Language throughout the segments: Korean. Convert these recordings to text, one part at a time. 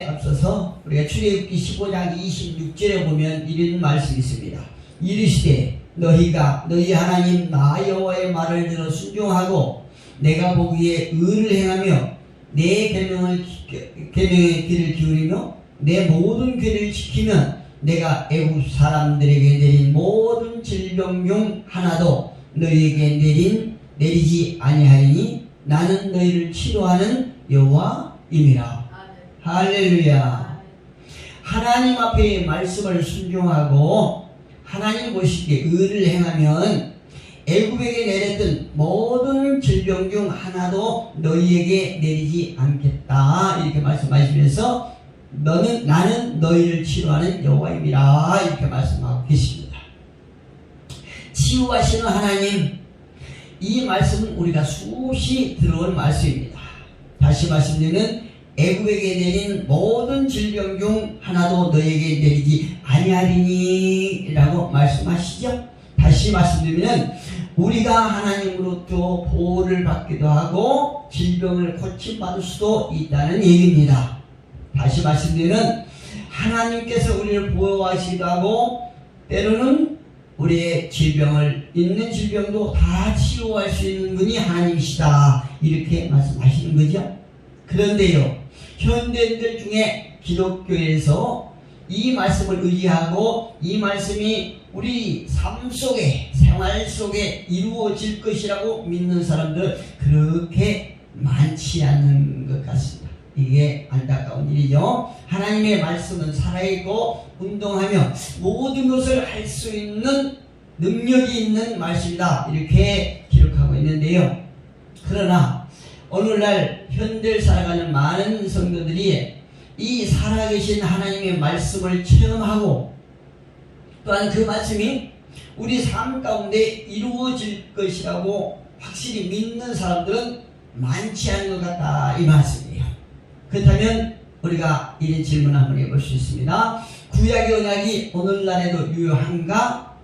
앞서서 우리가 출애굽기 15장 26절에 보면 이런 말씀이 있습니다. 이르시되 너희가 너희 하나님 나 여호와의 말을 들어 순종하고 내가 보기에 의를 행하며 내 계명의 귀를 기울이며 내 모든 규례를 지키면 내가 애굽 사람들에게 내린 모든 질병 중 하나도 너희에게 내리지 아니하리니 나는 너희를 치료하는 여호와임이라. 할렐루야. 하나님 앞에 말씀을 순종하고 하나님 보시기에 의를 행하면 애굽에게 내렸던 모든 질병 중 하나도 너희에게 내리지 않겠다, 이렇게 말씀하시면서 나는 너희를 치료하는 여호와임이라, 이렇게 말씀하고 계십니다. 치유하시는 하나님, 이 말씀은 우리가 수없이 들어온 말씀입니다. 다시 말씀드리면 애굽에게 내린 모든 질병 중 하나도 너에게 내리지 아니하리니 라고 말씀하시죠. 다시 말씀드리면 우리가 하나님으로부터 보호를 받기도 하고 질병을 고침받을 수도 있다는 얘기입니다. 다시 말씀드리면 하나님께서 우리를 보호하시기도 하고 때로는 우리의 있는 질병도 다 치유할 수 있는 분이 하나님이시다, 이렇게 말씀하시는 거죠. 그런데요, 현대인들 중에 기독교에서 이 말씀을 의지하고 이 말씀이 우리 삶 속에, 생활 속에 이루어질 것이라고 믿는 사람들 그렇게 많지 않은 것 같습니다. 이게 안타까운 일이죠. 하나님의 말씀은 살아있고 운동하며 모든 것을 할 수 있는 능력이 있는 말씀이다, 이렇게 기록하고 있는데요. 그러나 오늘날 현대를 살아가는 많은 성도들이 이 살아계신 하나님의 말씀을 체험하고 또한 그 말씀이 우리 삶 가운데 이루어질 것이라고 확실히 믿는 사람들은 많지 않은 것 같다, 이 말씀이에요. 그렇다면 우리가 이런 질문 한번 해볼 수 있습니다. 구약의 언약이 오늘날에도 유효한가?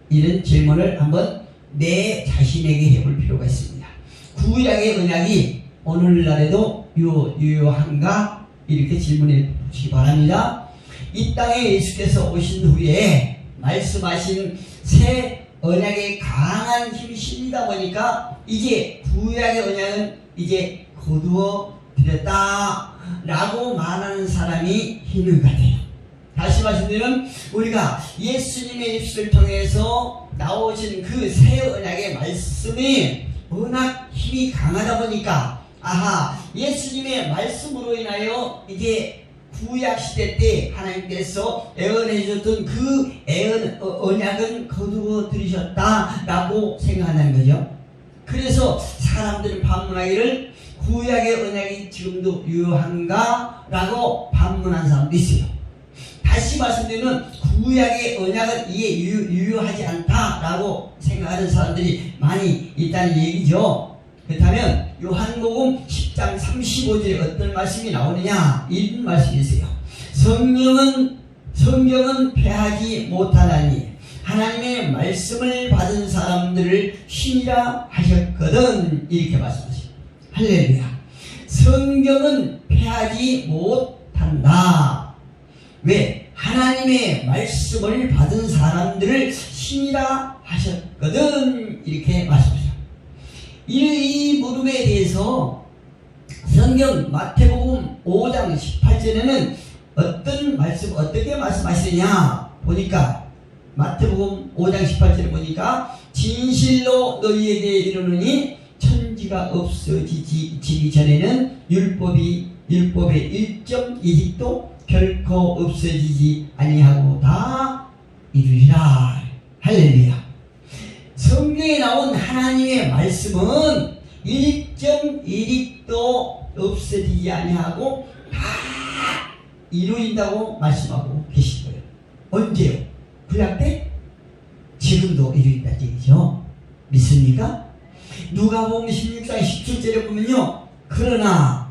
이런 질문을 한번 내 자신에게 해볼 필요가 있습니다. 구약의 언약이 오늘날에도 유효한가? 이렇게 질문해 보시기 바랍니다. 이 땅에 예수께서 오신 후에 말씀하신 새 언약의 강한 힘이 실리다 보니까 이제 구약의 언약은 이제 거두어 드렸다 라고 말하는 사람이 있는 것 같아요. 다시 말씀드리면 우리가 예수님의 입술을 통해서 나오신 그 새 언약의 말씀이 워낙 힘이 강하다 보니까 예수님의 말씀으로 인하여 이제 구약시대 때 하나님께서 애언해 주셨던 그 언약은 거두어 들이셨다라고 생각한다는 거죠. 그래서 사람들은 반문하기를 구약의 언약이 지금도 유효한가? 라고 반문한 사람도 있어요. 다시 말씀드리면 구약의 언약은 이게 유효하지 않다라고 생각하는 사람들이 많이 있다는 얘기죠. 그렇다면 요한복음 10장 35절에 어떤 말씀이 나오느냐, 이런 말씀이 있어요. 성경은 패하지 못하나니 하나님의 말씀을 받은 사람들을 신이라 하셨거든, 이렇게 말씀하시죠. 할렐루야. 성경은 패하지 못한다. 왜? 하나님의 말씀을 받은 사람들을 신이라 하셨거든, 이렇게 말씀하시죠. 이 물음에 대해서 성경 마태복음 5장 18절에는 어떻게 말씀하시느냐 보니까, 마태복음 5장 18절에 보니까 진실로 너희에게 이르노니 천지가 없어지기 전에는 율법의 1.2도 결코 없어지지 아니하고 다 이루리라. 할렐루야. 성경에 나온 하나님의 말씀은 1.1도 없어지지 아니하고 다 이루어진다고 말씀하고 계신 거예요. 언제요? 구약 때? 지금도 이루어진다는 얘기죠. 믿습니까? 누가복음 16장 17절에 보면요, 그러나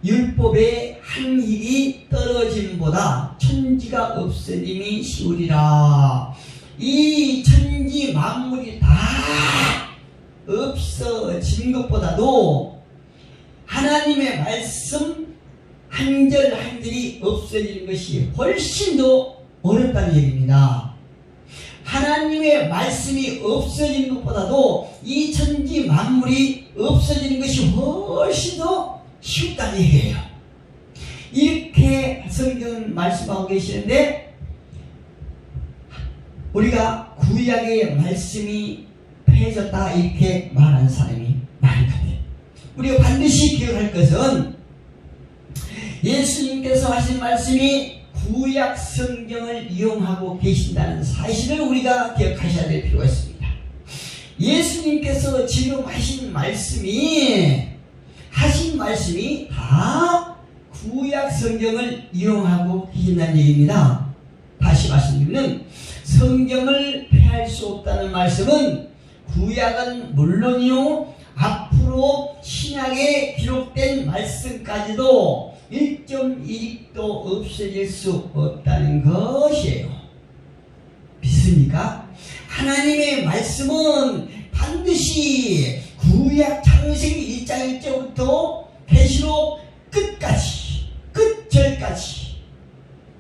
율법의 한 힐이 떨어짐보다 천지가 없어짐이 쉬우리라. 이 천지 만물이 다 없어진 것보다도 하나님의 말씀 한 절 한 절이 없어지는 것이 훨씬 더 어렵다는 얘기입니다. 하나님의 말씀이 없어지는 것보다도 이 천지 만물이 없어지는 것이 훨씬 더 쉽다는 얘기예요. 이렇게 성경은 말씀하고 계시는데 우리가 구약의 말씀이 폐해졌다 이렇게 말하는 사람이 많은 것 같아요. 우리가 반드시 기억할 것은 예수님께서 하신 말씀이 구약 성경을 이용하고 계신다는 사실을 우리가 기억하셔야 될 필요가 있습니다. 예수님께서 지금 하신 말씀이 다 구약 성경을 이용하고 계신다는 얘기입니다. 다시 말씀드리면 성경을 폐할 수 없다는 말씀은 구약은 물론이요 앞으로 신약에 기록된 말씀까지도 1.1도 없어질 수 없다는 것이에요. 믿습니까? 하나님의 말씀은 반드시 구약 창세기 1장 1절부터 계시록 끝절까지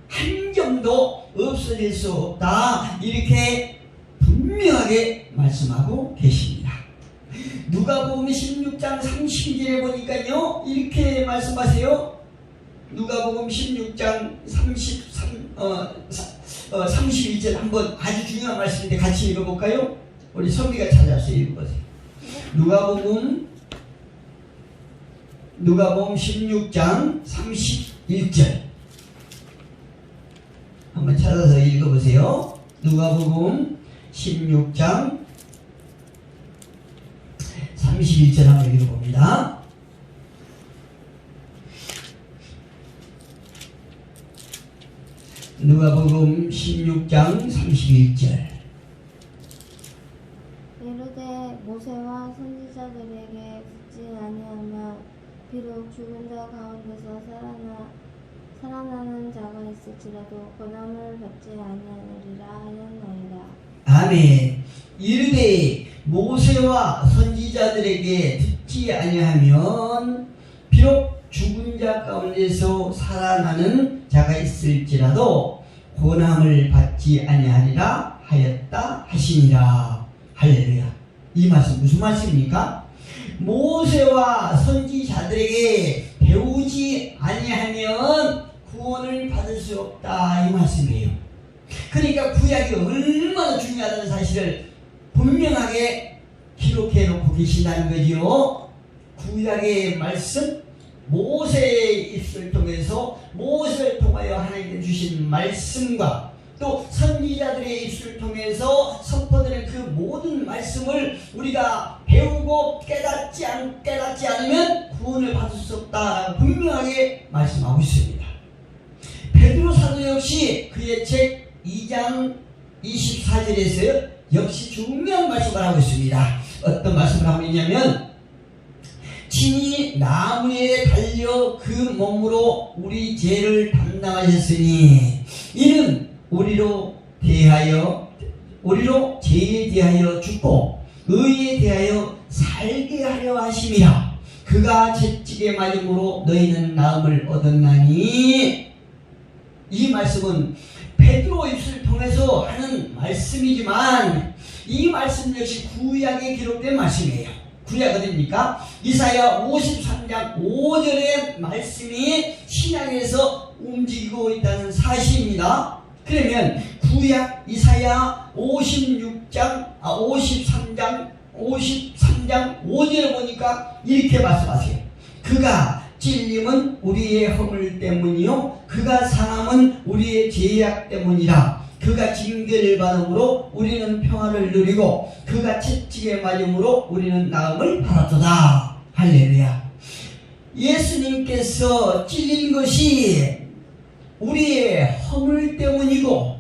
한 점도 없어질 수 없다 이렇게 분명하게 말씀하고 계십니다. 누가복음 16장 32절에 보니까요 이렇게 말씀하세요. 누가복음 16장 31절 한번 아주 중요한 말씀인데 같이 읽어볼까요? 우리 선비가 찾아서 읽어보세요. 누가복음 16장 31절 한번 찾아서 읽어보세요. 누가복음 16장 31절 한번 읽어봅니다. 누가복음 16장 31절 이르되 모세와 선지자들에게 듣지 아니하면 비록 죽은 자 가운데서 살아나는 자가 있을지라도 권함을 받지 아니하느리라 하였나이다. 아멘. 이르되 모세와 선지자들에게 듣지 아니하면 비록 죽은 자 가운데서 살아나는 자가 있을지라도 권함을 받지 아니하리라 하였다 하시니라. 할렐루야. 이 말씀 무슨 말씀입니까? 모세와 선지자들에게 배우지 아니하면 구원을 받을 수 없다 이 말씀이에요. 그러니까 구약이 얼마나 중요하다는 사실을 분명하게 기록해 놓고 계신다는 거지요. 구약의 말씀, 모세의 입술을 통해서 모세를 통하여 하나님께 주신 말씀과 또 선지자들의 입술을 통해서 선포되는 그 모든 말씀을 우리가 배우고 깨닫지 않으면 구원을 받을 수 없다 분명하게 말씀하고 있습니다. 베드로 사도 역시 그의 책 2장 24절에서 역시 중요한 말씀을 하고 있습니다. 어떤 말씀을 하고 있냐면 친히 나무에 달려 그 몸으로 우리 죄를 담당하셨으니 이는 우리로 죄에 대하여 죽고 의에 대하여 살게 하려 하심이라. 그가 채찍에 맞음으로 너희는 나음을 얻었나니. 이 말씀은 베드로 입술을 통해서 하는 말씀이지만 이 말씀 역시 구약에 기록된 말씀이에요. 구약 어디입니까? 이사야 53장 5절의 말씀이 신약에서 움직이고 있다는 사실입니다. 그러면 구약 이사야 53장 5절을 보니까 이렇게 말씀하세요. 그가 찔림은 우리의 허물 때문이요 그가 상함은 우리의 죄악 때문이라. 그가 징계를 받음으로 우리는 평화를 누리고 그가 채찍에 맞음으로 우리는 나음을 받았도다. 할렐루야. 예수님께서 찔린 것이 우리의 허물 때문이고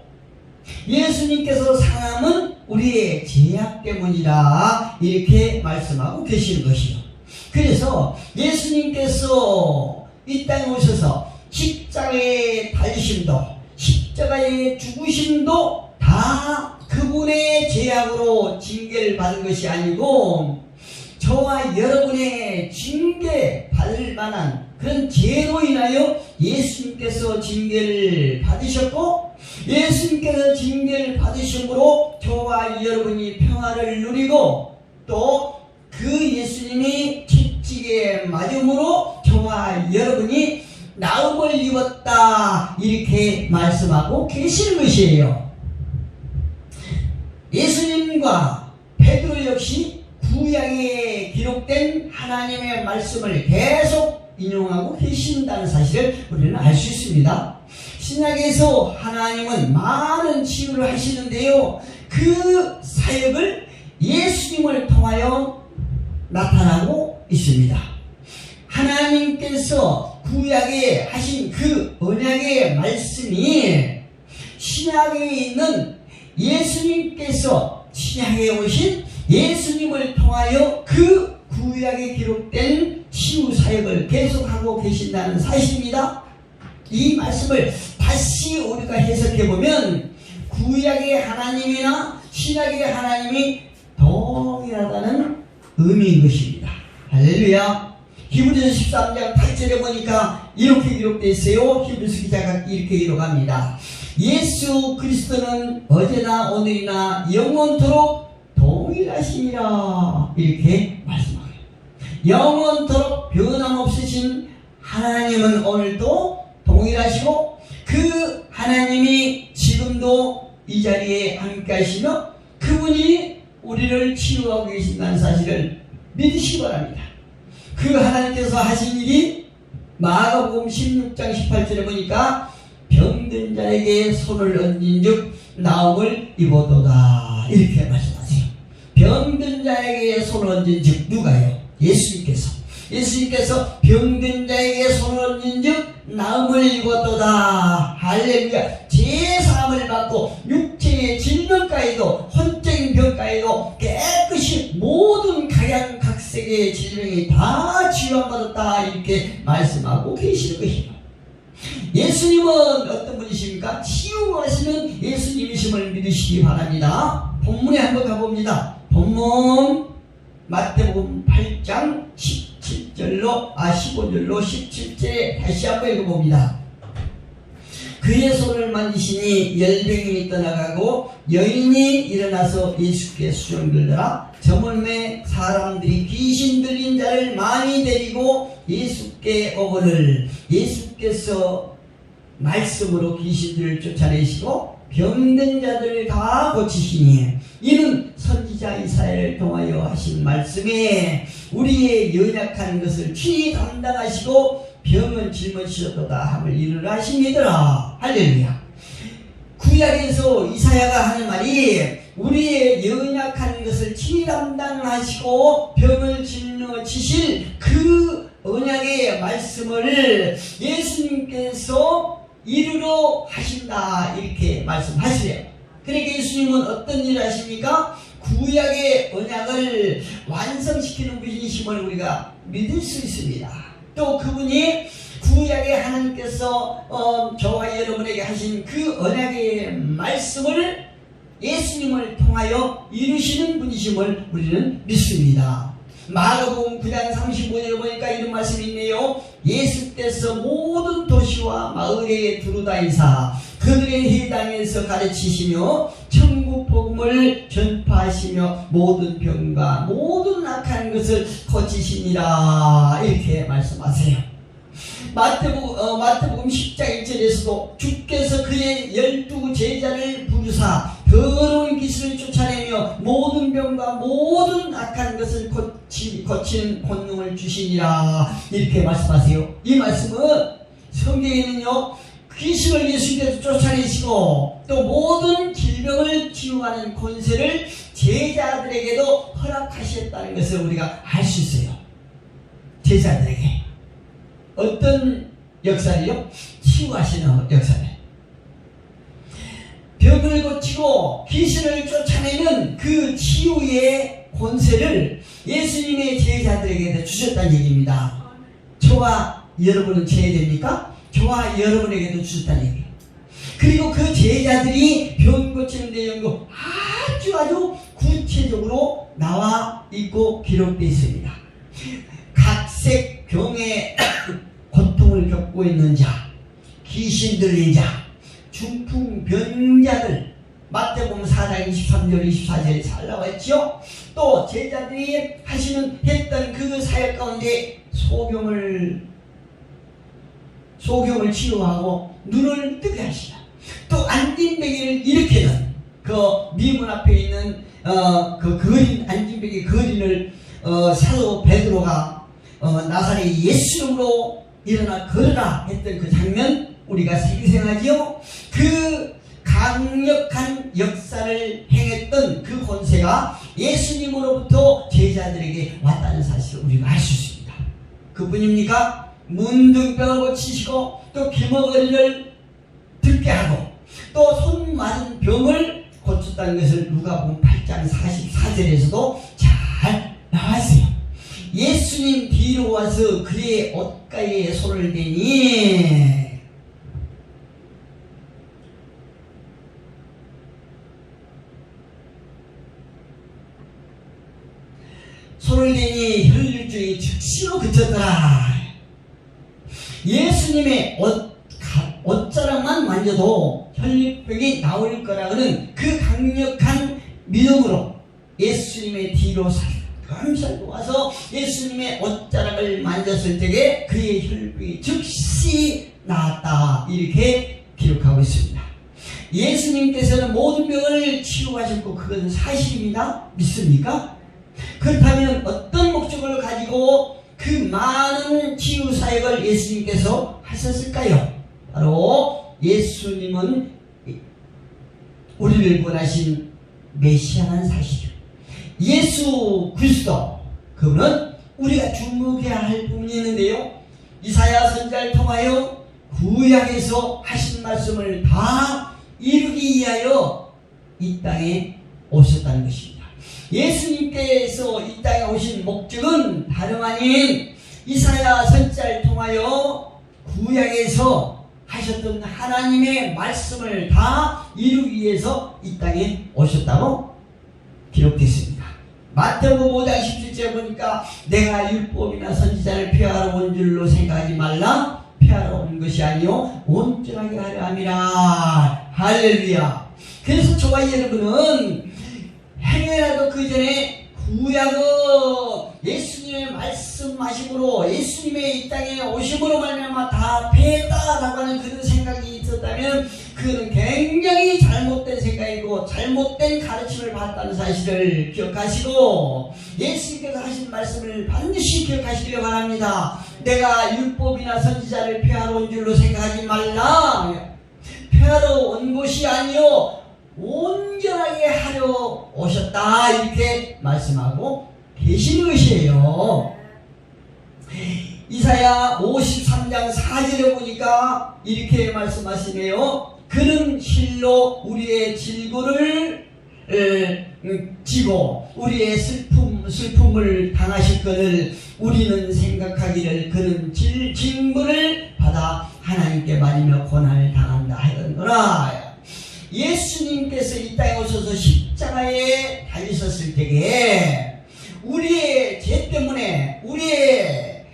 예수님께서 상함은 우리의 죄악 때문이다 이렇게 말씀하고 계시는 것이요. 그래서 예수님께서 이 땅에 오셔서 십자가의 달리심도 십자가의 죽으심도 다 그분의 죄악으로 징계를 받은 것이 아니고 저와 여러분의 징계 받을 만한 그런 죄로 인하여 예수님께서 징계를 받으셨고, 예수님께서 징계를 받으심으로 저와 여러분이 평화를 누리고, 또 그 예수님이 채찍에 맞음으로 저와 여러분이 나음을 입었다, 이렇게 말씀하고 계시는 것이에요. 예수님과 베드로 역시 구약에 기록된 하나님의 말씀을 계속 인용하고 계신다는 사실을 우리는 알 수 있습니다. 신약에서 하나님은 많은 치유를 하시는데요, 그 사역을 예수님을 통하여 나타나고 있습니다. 하나님께서 구약에 하신 그 언약의 말씀이 신약에 있는 예수님께서, 신약에 오신 예수님을 통하여 그 구약에 기록된 치유 사역을 계속하고 계신다는 사실입니다. 이 말씀을 다시 우리가 해석해보면 구약의 하나님이나 신약의 하나님이 동일하다는 의미인 것입니다. 할렐루야. 히브리서 13장 8절에 보니까 이렇게 기록되어 있어요. 히브리서 기자가 이렇게 기록합니다. 예수 그리스도는 어제나 오늘이나 영원토록 동일하시니라, 이렇게 말씀합니다. 영원토록 변함없으신 하나님은 오늘도 동일하시고, 그 하나님이 지금도 이 자리에 함께 하시며 그분이 우리를 치유하고 계신다는 사실을 믿으시기 바랍니다. 그 하나님께서 하신 일이 마가복음 16장 18절에 보니까 병든 자에게 손을 얹은 즉 나음을 입어도다, 이렇게 말씀하세요. 병든 자에게 손을 얹은 즉 누가요? 예수님께서 병든 자에게 손을 얹은 즉 나음을 입었도다. 할렐루야. 제사함을 받고 육체의 질병까지도, 혼적인 병까지도 깨끗이 모든 각양각색의 질병이 다 치유받았다, 이렇게 말씀하고 계시는 것이에요. 예수님은 어떤 분이십니까? 치유하시는 예수님이심을 믿으시기 바랍니다. 본문에 한번 가봅니다. 본문 마태복음 8장 15절로 17절 다시 한번 읽어봅니다. 그의 손을 만지시니 열병이 떠나가고 여인이 일어나서 예수께 수종들더라. 저물매 사람들이 귀신 들린 자를 많이 데리고 예수께 오거늘 예수께서 말씀으로 귀신들을 쫓아내시고 병든 자들을 다 고치시니 이는 선지자 이사야를 통하여 하신 말씀에 우리의 연약한 것을 친히 담당하시고 병은 짊어지셨도다 함을 이루라 하시니더라. 할렐루야. 구약에서 이사야가 하는 말이 우리의 연약한 것을 친히 담당하시고 병을 짊어지실 그 언약의 말씀을 예수님께서 이루러 하신다, 이렇게 말씀하시래요. 그러니까 예수님은 어떤 일을 하십니까? 구약의 언약을 완성시키는 분이심을 우리가 믿을 수 있습니다. 또 그분이 구약의 하나님께서 저와 여러분에게 하신 그 언약의 말씀을 예수님을 통하여 이루시는 분이심을 우리는 믿습니다. 마가복음 9장 35절에 보니까 이런 말씀이 있네요. 예수께서 모든 도시와 마을에 두루다니사 그들의 회당에서 가르치시며 천국 복음을 전파하시며 모든 병과 모든 악한 것을 고치시니라, 이렇게 말씀하세요. 마태복음 10장 1절에서도 주께서 그의 12 제자를 부르사 더러운 귀신을 쫓아내며 모든 병과 모든 악한 것을 고치는 권능을 주시니라, 이렇게 말씀하세요. 이 말씀은 성경에는요, 귀신을 예수님께서 쫓아내시고 또 모든 질병을 치유하는 권세를 제자들에게도 허락하셨다는 것을 우리가 알 수 있어요. 제자들에게 어떤 역사를요? 치유하시는 역사를. 병을 고치고 귀신을 쫓아내는 그 치유의 권세를 예수님의 제자들에게 주셨다는 얘기입니다. 저와 여러분은 제자입니까? 저와 여러분에게도 주셨다는 얘기예요. 그리고 그 제자들이 병 고치는 내용도 아주 구체적으로 나와 있고 기록되어 있습니다. 각색 병의 고통을 겪고 있는 자, 귀신 들린 자, 중풍병자들, 마태복음 4장 23절 24절에 잘 나와있죠. 또 제자들이 했던 그 사역 가운데 소경을 치유하고 눈을 뜨게 하시라. 또 안진뱅이를 일으키는 그 미문 앞에 있는 그 거린, 안진뱅이 거린을 사도 베드로가 나사렛 예수 이름으로 일어나 걸으라 했던 그 장면 우리가 생생하지요. 그 강력한 역사를 행했던 그 권세가 예수님으로부터 제자들에게 왔다는 사실을 우리가 알 수 있습니다. 그분입니까? 문둥병을 고치시고 또 귀머거리를 듣게 하고 또 손 마른 병을 고쳤다는 것을 누가복음 8장 44절에서도 잘 나왔어요. 예수님 뒤로 와서 그의 옷가에 손을 대니 혈류증이 즉시로 그쳤더라. 예수님의 옷자락만 만져도 혈류병이 나올 거라는 그 강력한 믿음으로 예수님의 뒤로 살살 와서 예수님의 옷자락을 만졌을 때에 그의 혈류병이 즉시 나았다. 이렇게 기록하고 있습니다. 예수님께서는 모든 병을 치유하셨고 그것은 사실입니다. 믿습니까? 그렇다면 어떤 목적을 가지고 그 많은 치유 사역을 예수님께서 하셨을까요? 바로 예수님은 우리를 구원하신 메시아라는 사실이요. 예수 그리스도, 그분은 우리가 주목해야 할 부분이 있는데요. 이사야 선지자를 통하여 구약에서 하신 말씀을 다 이루기 위하여 이 땅에 오셨다는 것입니다. 예수님께서 이 땅에 오신 목적은 다름 아닌 이사야 선지자를 통하여 구약에서 하셨던 하나님의 말씀을 다 이루기 위해서 이 땅에 오셨다고 기록됐습니다. 마태복음 5장 17절에 보니까 내가 율법이나 선지자를 폐하러 온 줄로 생각하지 말라. 폐하러 온 것이 아니요 온전하게 하려 함이라. 할렐루야. 그래서 저와 여러분은 행여라도 그 전에 구약은 예수님의 말씀하심으로 예수님의 이 땅에 오심으로 말미암아 다 폐했다라고 하는 그런 생각이 있었다면 그는 굉장히 잘못된 생각이고 잘못된 가르침을 받았다는 사실을 기억하시고 예수님께서 하신 말씀을 반드시 기억하시기를 바랍니다. 내가 율법이나 선지자를 폐하러 온 줄로 생각하지 말라. 폐하러 온 것이 아니요 온전하게 하려 오셨다. 이렇게 말씀하고 계시는 것이에요. 이사야 53장 4절에 보니까 이렇게 말씀하시네요. 그는 실로 우리의 질고를 지고 우리의 슬픔을 당하실 것을 우리는 생각하기를 그는 징벌을 받아 하나님께 맞으며 고난을 당한다 하였노라. 예수님께서 이 땅에 오셔서 십자가에 달리셨을 때에 우리의 죄 때문에 우리의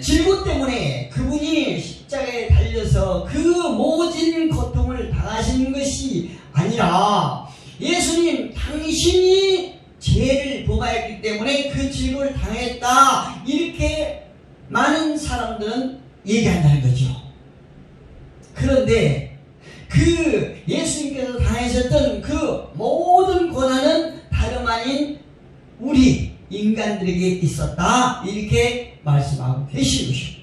질고 때문에 그분이 십자가에 달려서 그 모진 고통을 당하신 것이 아니라 예수님 당신이 죄를 범하였기 때문에 그 질고를 당했다. 이렇게 많은 사람들은 얘기한다는 거죠. 그런데 그 예수님께서 당하셨던 그 모든 고난은 다름 아닌 우리 인간들에게 있었다. 이렇게 말씀하고 계신 것입니다.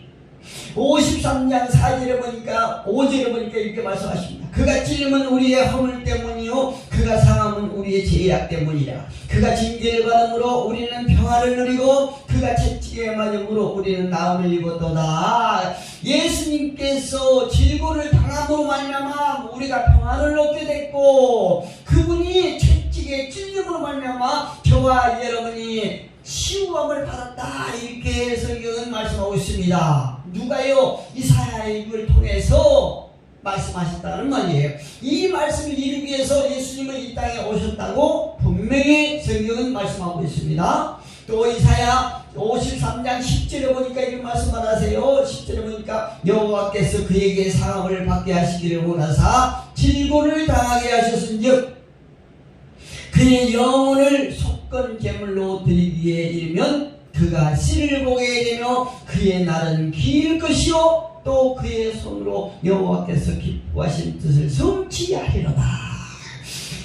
53장 4절에 보니까 5절에 보니까 이렇게 말씀하십니다. 그가 찔림은 우리의 허물 때문이요 그가 상함은 우리의 죄악 때문이라. 그가 징계를 받음으로 우리는 평화를 누리고 그가 채찍에 맞음으로 우리는 나음을 입었도다. 예수님께서 질고를 당함으로 말미암아 우리가 평화를 얻게 됐고 그분이 채찍에 찔림으로 말미암아 저와 여러분이 치유함을 받았다. 이렇게 성경은 말씀하고 있습니다. 누가요? 이사야의 입을 통해서 말씀하셨다는 말이에요. 이 말씀을 이루기 위해서 예수님은 이 땅에 오셨다고 분명히 성경은 말씀하고 있습니다. 또 이사야 53장 10절에 보니까 이런 말씀을 하세요. 10절에 보니까 여호와께서 그에게 상함을 받게 하시기를 원하사 질고를 당하게 하셨은즉 그의 영혼을 속건 제물로 드리기에 이르면 그가 씨를 보게 되며 그의 날은 길 것이요 또 그의 손으로 여호와께서 기뻐하신 뜻을 성취하리로다.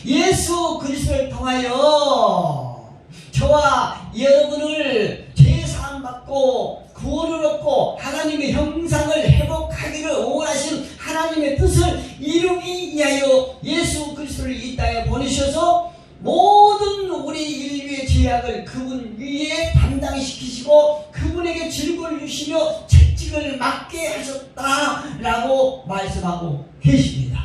예수 그리스도를 통하여 저와 여러분을 죄사함 받고 구원을 얻고 하나님의 형상을 회복하기를 원하신 하나님의 뜻을 이루기 위하여 예수 그리스도를 이 땅에 보내셔서 모든 우리 인류의 죄악을 그분 위에 담당시키시고 그분에게 질고를 주시며 채찍을 맞게 하셨다라고 말씀하고 계십니다.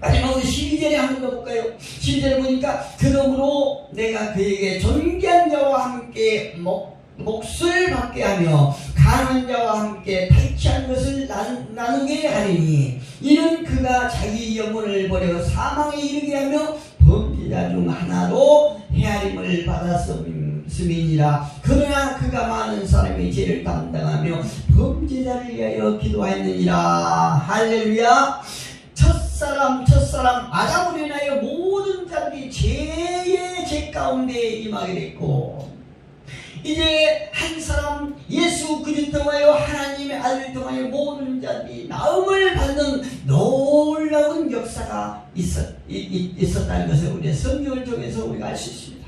마지막으로 12절에 한 번 더 볼까요? 12절에 보니까 그러므로 내가 그에게 존귀한 자와 함께 몫을 받게 하며 강한 자와 함께 탈취한 것을 나누게 하리니 이는 그가 자기 영혼을 버려 사망에 이르게 하며 범죄자 중 하나로 헤아림을 받았음이니라. 그러나 그가 많은 사람의 죄를 담당하며 범죄자를 위하여 기도하였느니라. 할렐루야. 첫사람 아담으로 인하여 모든 자들이 죄의 죄 가운데 임하게 됐고 이제 한 사람 예수 그리스도를 통하여 하나님의 아들을 통하여 모든 자들이 나음을 받는 놀라운 역사가 있었다는 것을 우리의 성경을 통해서 우리가 알 수 있습니다.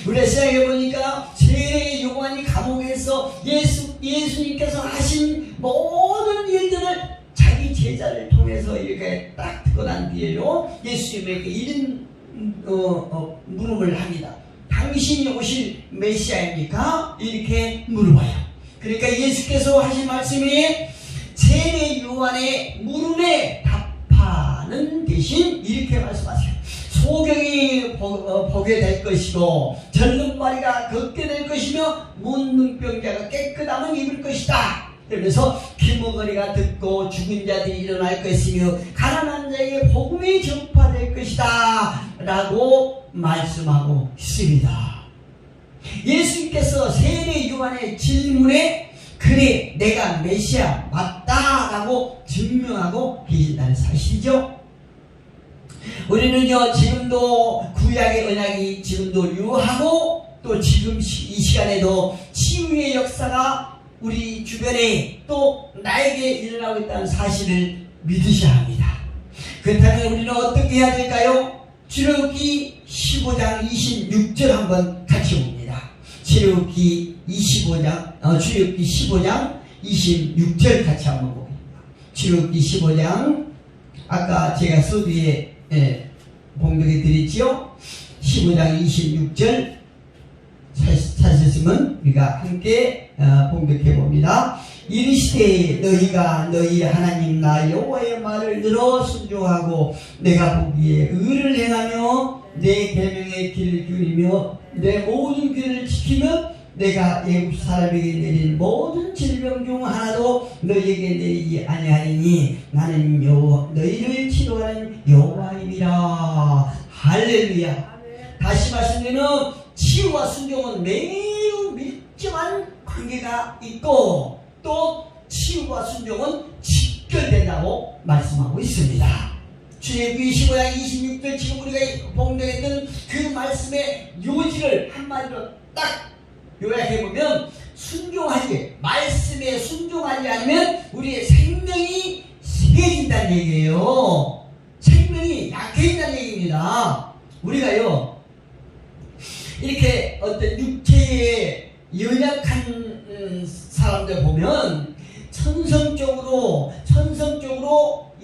우리가 시작해 보니까 세례 요한이 감옥에서 예수님께서 하신 모든 일들을 자기 제자를 통해서 이렇게 딱 듣고 난 뒤에요 예수님에게 이런 물음을 합니다. 당신이 오실 메시아입니까? 이렇게 물어봐요. 그러니까 예수께서 하신 말씀이 세례 요한의 물음에 답하는 대신 이렇게 말씀하세요. 소경이 보게 될 것이고 절름발이가 걷게 될 것이며 문둥병자가 깨끗함을 입을 것이다. 그러면서 귀머거리가 듣고 죽은 자들이 일어날 것이며 가난한 자에게 복음이 전파될 것이다 라고 말씀하고 있습니다. 예수님께서 세례 요한의 질문에 그래 내가 메시아 맞다 라고 증명하고 계신다는 사실이죠. 우리는요 지금도 구약의 언약이 지금도 유효하고 또 지금 이 시간에도 치유의 역사가 우리 주변에 또 나에게 일어나고 있다는 사실을 믿으셔야 합니다. 그렇다면 우리는 어떻게 해야 될까요? 출애굽기 15장 26절 한번 같이 봅니다. 출애굽기 15장 26절 같이 한번 보겠습니다. 출애굽기 15장 아까 제가 서두에 봉독해 드렸지요. 15장 26절 찾으시면 우리가 함께 봉독해 봅니다. 이르시되 너희가 너희 하나님 나 여호와의 말을 들어 순종하고 내가 보기에 의를 행하며 내 계명의 길을 기울이며 내 모든 길을 지키며 내가 애굽 사람에게 내린 모든 질병 중 하나도 너희에게 내리지 아니하리니 나는 너희를 치료하는 여호와임이라. 할렐루야. 다시 말씀드리면 치유와 순종은 매우 밀접한 관계가 있고 또 치유와 순종은 직결된다고 말씀하고 있습니다. 출애굽기 15장 26절 지금 우리가 봉독했던 그 말씀의 요지를 한마디로 딱 요약해보면 순종하지 말씀에 순종하지 않으면 우리의 생명이 세진다는 얘기예요. 생명이 약해진다는 얘기입니다. 우리가요 이렇게 어떤 육체에 연약한 사람들 보면 천성적으로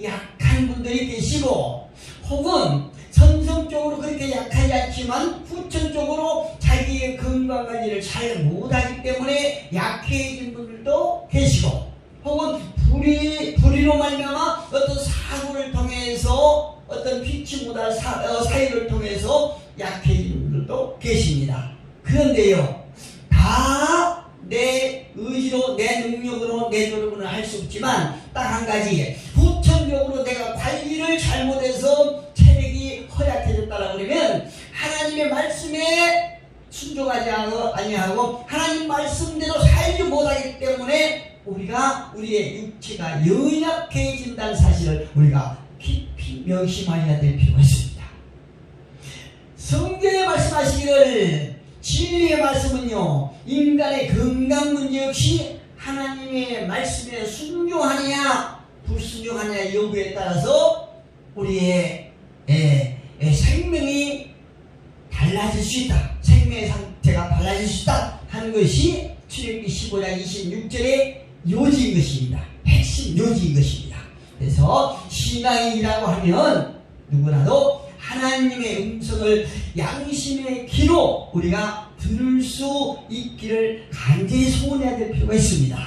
약한 분들이 계시고 혹은 천성적으로 그렇게 약하지 않지만 후천적으로 자기의 건강 관리를 잘 못하기 때문에 약해진 분들도 계시고 혹은 불의로 말미암아 어떤 사고를 통해서 어떤 피치 못할 사유를 통해서 약해진 분들도 계십니다. 그런데요 다 내 의지로 내 능력으로 내 노력으로는 할 수 없지만 딱 한 가지 후천적으로 내가 관리를 잘못해서 체력이 허약해졌다라고 그러면 하나님의 말씀에 순종하지 아니하고 하나님 말씀대로 살지 못하기 때문에 우리가 우리의 육체가 연약해진다는 사실을 우리가 깊이 명심해야 될 필요가 있습니다. 성경에 말씀하시기를 진리의 말씀은요, 인간의 건강 문제 역시 하나님의 말씀에 순종하느냐 불순종하느냐 여부에 따라서 우리의 생명이 달라질 수 있다, 생명의 상태가 달라질 수 있다 하는 것이 출애굽기 15장 26절의 요지인 것입니다. 핵심 요지인 것입니다. 그래서 신앙이라고 하면 누구라도 하나님의 음성을 양심의 귀로 우리가 들을 수 있기를 간절히 소원해야 될 필요가 있습니다.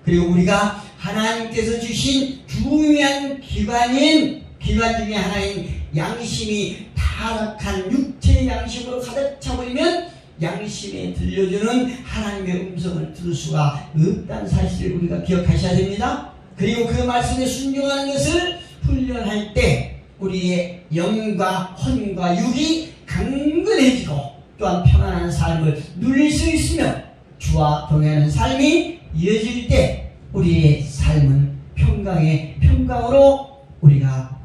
그리고 우리가 하나님께서 주신 중요한 기관 중에 하나인 양심이 타락한 육체의 양심으로 가득 차버리면 양심에 들려주는 하나님의 음성을 들을 수가 없다는 사실을 우리가 기억하셔야 됩니다. 그리고 그 말씀에 순종하는 것을 훈련할 때 우리의 영과 혼과 육이 강건해지고 또한 평안한 삶을 누릴 수 있으며 주와 동행하는 삶이 이어질 때 우리의 삶은 평강으로 우리가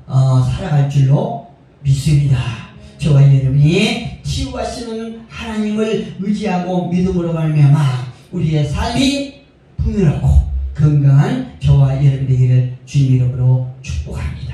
살아갈 줄로 믿습니다. 저와 여러분이 치유하시는 하나님을 의지하고 믿음으로 말미암아 우리의 삶이 풍요롭고 건강한 저와 여러분 되기를 주님 이름으로 축복합니다.